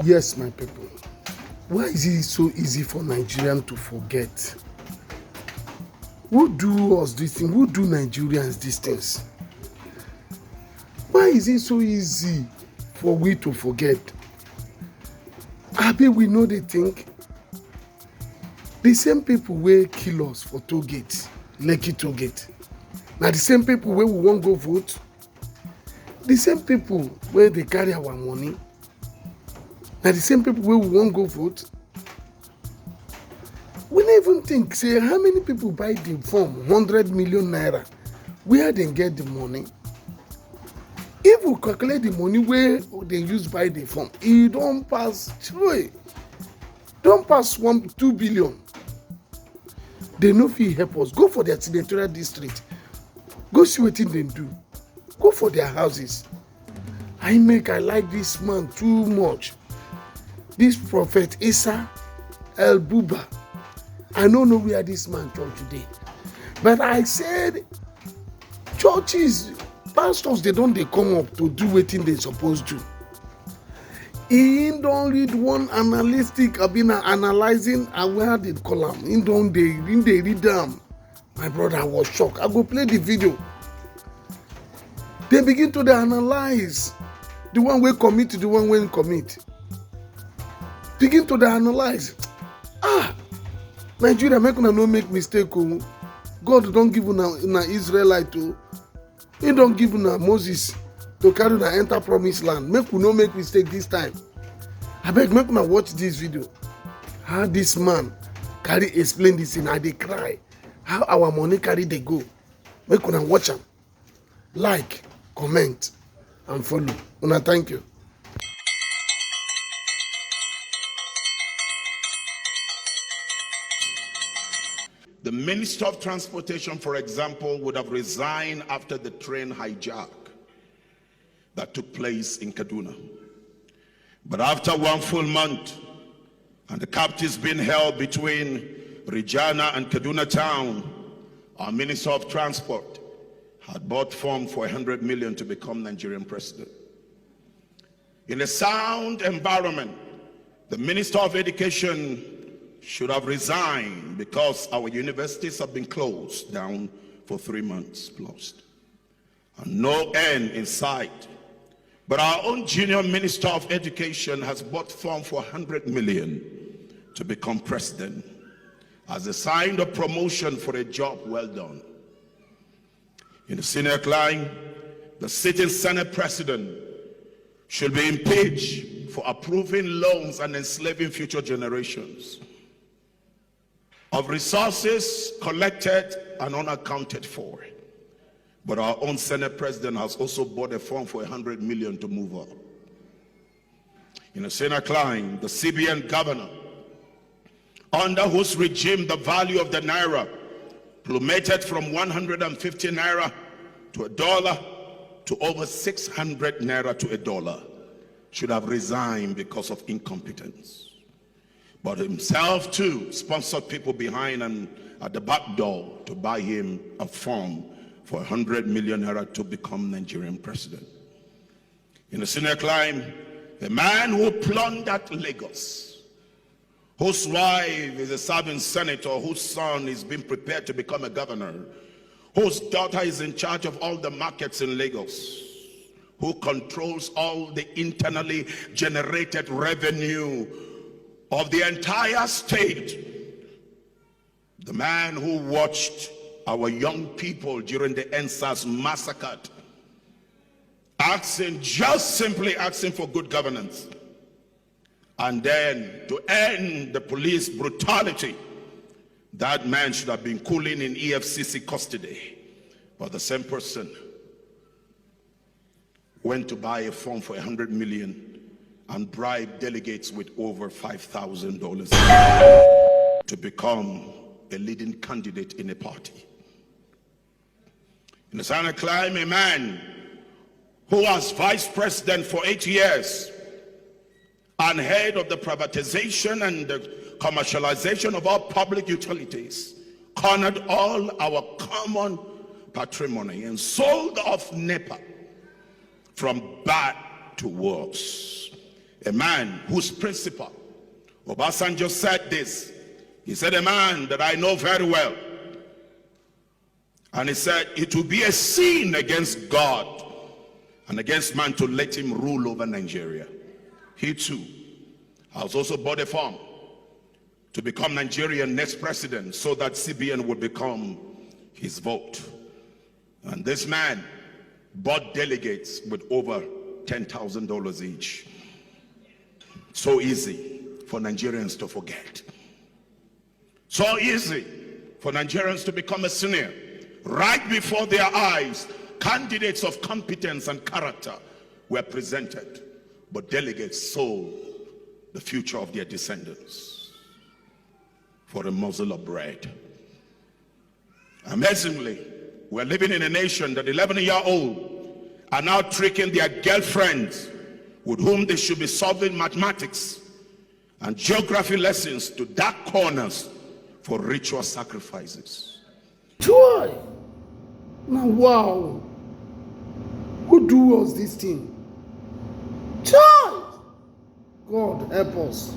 Yes, my people. Why is it so easy for Nigerians to forget? Who do us this thing? Who do Nigerians these things? Why is it so easy for we to forget? Abi we know they think the same people wey kill us for toll gate, Lekki toll gate. Na the same people wey we wan go vote. The same people wey dey carry our money. Na the same people wey we wan go vote. We no even think say how many people buy the form 100 million naira, where dem get the money. If we calculate the money wey dem use buy the form, e don pass 2 billion. They no fit help us. Go for their senatorial district, go see wetin dem do, go for their houses. I like this man too much. This prophet Isa El Buba, I no know where this man church today, but I said churches, pastors, they come up to do wetin they suppose do. He don read one analytic analyzing where they call am. He dey read am. My brother was shocked. I go play the video. They begin to analyze the one wey commit to the one wey commit. Begin to analyze. Nigeria, make una no make mistake. God don give una Israelite o. He don give una Moses to carry una enter promised land. Make we no make mistake this time. Abeg, make una watch this video. How this man carry explain this thing. I dey cry. How our money carry dey go. Make una watch am. Like, comment, and follow. Una thank you. The Minister of Transportation, for example, would have resigned after the train hijack that took place in Kaduna. But after 1 full month, and the captives being held between Regina and Kaduna town, our Minister of Transport had bought form for 100 million to become Nigerian president. In a sound environment, the Minister of Education should have resigned because our universities have been closed down for 3 months plus, and no end in sight. But our own junior Minister of Education has bought form for 100 million to become president as a sign of promotion for a job well done. In the Senate line, the sitting Senate president should be impeached for approving loans and enslaving future generations of resources collected and unaccounted for. But our own Senate president has also bought a form for 100 million to move up. In the Senate line, the CBN governor, under whose regime the value of the naira plummeted from 150 naira to $1 to over 600 naira to $1, should have resigned because of incompetence. But himself too sponsored people behind and at the back door to buy him a form for 100 million naira to become Nigerian president. In the Senate line, a man who plundered Lagos, whose wife is a serving senator, whose son is being prepared to become a governor, whose daughter is in charge of all the markets in Lagos, who controls all the internally generated revenue of the entire state. The man who watched our young people during the NSAS massacre, simply asking for good governance. And then to end the police brutality, that man should have been cooling in EFCC custody. But the same person went to buy a form for 100 million and bribe delegates with over $5,000 to become a leading candidate in a party. In the Senate climb, a man who was vice president for 8 years and head of the privatization and the commercialization of all public utilities, cornered all our common patrimony and sold off NEPA from bad to worse. a man whose principal, Obasanjo, said this. He said, a man that I know very well. And he said, it will be a sin against God and against man to let him rule over Nigeria. He too has also bought a form to become Nigerian next president so that CBN would become his vote. And this man bought delegates with over $10,000 each. So easy for Nigerians to forget. So easy for Nigerians to become a sneer. Right before their eyes, candidates of competence and character were presented, but delegates sold the future of their descendants for a morsel of bread. Amazingly, we're living in a nation that 11-year-olds are now tricking their girlfriends with whom they should be solving mathematics and geography lessons to dark corners for ritual sacrifices. Joy! Now, wow! Who do us this thing? Joy! God help us.